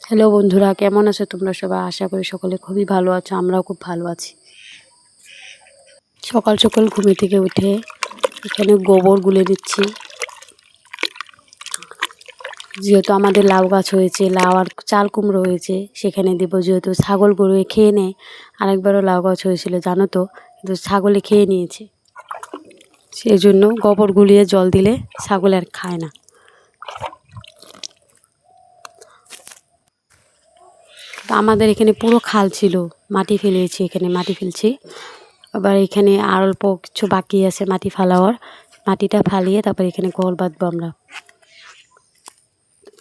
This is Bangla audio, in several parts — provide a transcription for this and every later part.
হ্যালো বন্ধুরা, কেমন আছো তোমরা সবাই? আশা করি সকলে খুবই ভালো আছো। আমরাও খুব ভালো আছি। সকাল সকাল ঘুমে থেকে উঠে এখানে গোবর গুলে দিচ্ছি। যেহেতু আমাদের লাউ গাছ হয়েছে, লাউ আর চাল কুমড়ো হয়েছে, সেখানে দেব। যেহেতু ছাগল গরু খেয়ে নেয়, আরেকবারও লাউ গাছ হয়েছিল জানো তো, কিন্তু ছাগলে খেয়ে নিয়েছে। সেই জন্য গোবর গুলিয়ে জল দিলে ছাগল আর খায় না। আমাদের এখানে পুরো খাল ছিল, মাটি ফেলেছি, এখানে মাটি ফেলছি। আবার এখানে আর অল্প কিছু বাকি আছে মাটি ফালাওয়ার। মাটিটা ফালিয়ে তারপর এখানে ঘর বাঁধবো আমরা।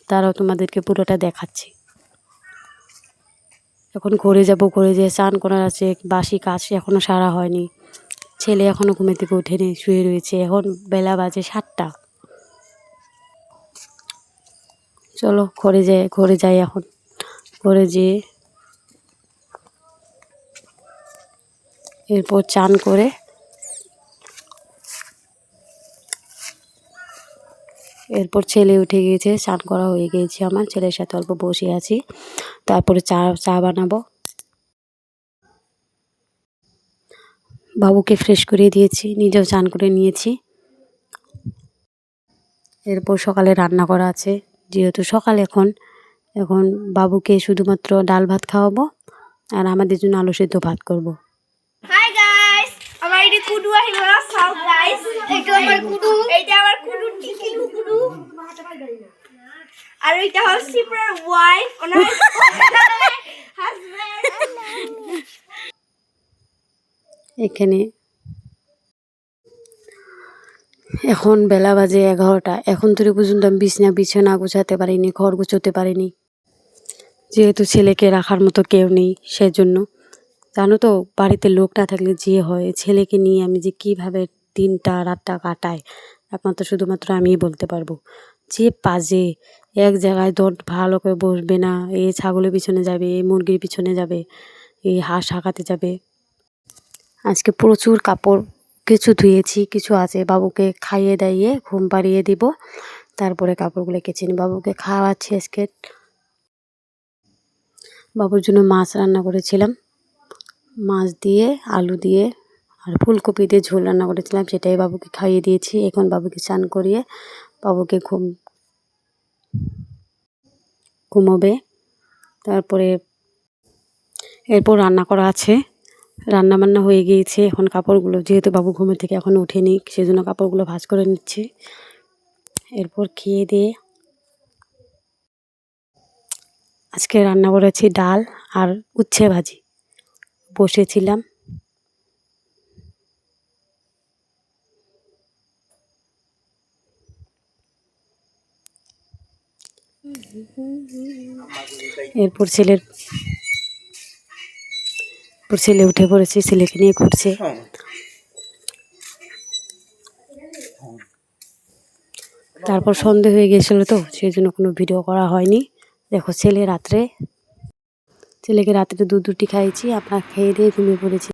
তারাও তোমাদেরকে পুরোটা দেখাচ্ছি। এখন ঘরে যাব, ঘরে যেয়ে স্নান করার আছে, বাসি কাজ এখনও সারা হয়নি। ছেলে এখনও ঘুমে থেকে ওঠেনি, শুয়ে রয়েছে। এখন বেলা বাজে 7টা। চলো ঘরে যাই এখন। ঘরে যেয়ে এরপর চান করে এরপর ছেলে উঠে গিয়েছে, স্নান করা হয়ে গিয়েছে আমার। ছেলের সাথে অল্প বসে আছি, তারপরে চা বানাবো। বাবুকে ফ্রেশ করে দিয়েছি, নিজেও চান করে নিয়েছি। এরপর সকালে রান্না করা আছে, যেহেতু সকাল এখন বাবুকে শুধুমাত্র ডাল ভাত খাওয়াবো আর আমাদের জন্য আলু সেদ্ধ ভাত করব। হাই গাইস, আমার এটা কুডু আহিব সাউ গাইস। এটা আমার কুডু টিকিলু কুডু। আর এটা হচ্ছে সিপ্রার ওয়াইফ, ওনার হাজবেন্ড। এখানে এখন বেলা বাজে 11টা। এখন তোর পর্যন্ত আমি বিছানা গোছাতে পারিনি, ঘর গোছাতে পারিনি, যেহেতু ছেলেকে রাখার মতো কেউ নেই। সেজন্য জানো তো, বাড়িতে লোক না থাকলে যে হয়, ছেলেকে নিয়ে আমি যে কীভাবে দিনটা রাতটা কাটাই একমাত্র শুধুমাত্র আমিই বলতে পারবো। যে পাজে এক জায়গায় ভালো করে বসবে না, এই ছাগলের পিছনে যাবে, এই মুরগির পিছনে যাবে, এই হাঁস হাঁকাতে যাবে। আজকে প্রচুর কাপড়, কিছু ধুয়েছি, কিছু আছে। বাবুকে খাইয়ে দাইয়ে ঘুম পাড়িয়ে দিব, তারপরে কাপড়গুলো কেচে নিই। বাবুকে খাওয়াচ্ছি। আজকে বাবুর জন্য মাছ রান্না করেছিলাম, মাছ দিয়ে আলু দিয়ে আর ফুলকপি দিয়ে ঝোল রান্না করেছিলাম, সেটাই বাবুকে খাইয়ে দিয়েছি। এখন বাবুকে স্নান করিয়ে বাবুকে ঘুমোবে। তারপরে এরপর রান্না করা আছে, রান্না বান্না হয়ে গিয়েছে। এখন কাপড়গুলো, যেহেতু বাবু ঘুমের থেকে এখন ওঠেনি, সেজন্য কাপড়গুলো ভাঁজ করে নিচ্ছি। এরপর খেয়ে দিয়ে আজকে রান্না করেছি ডাল আর উচ্ছে ভাজি। বসেছিলাম। এরপর ছেলে উঠে পড়েছে, ছেলেকে নিয়ে ঘুরছে। তারপর সন্ধে হয়ে গিয়েছিল তো, সেই জন্য কোনো ভিডিও করা হয়নি। দেখো ছেলেকে রাত্রে দুধ রুটি খাইয়েছি, আপনার খেয়ে দিয়ে ঘুমিয়ে পড়েছি।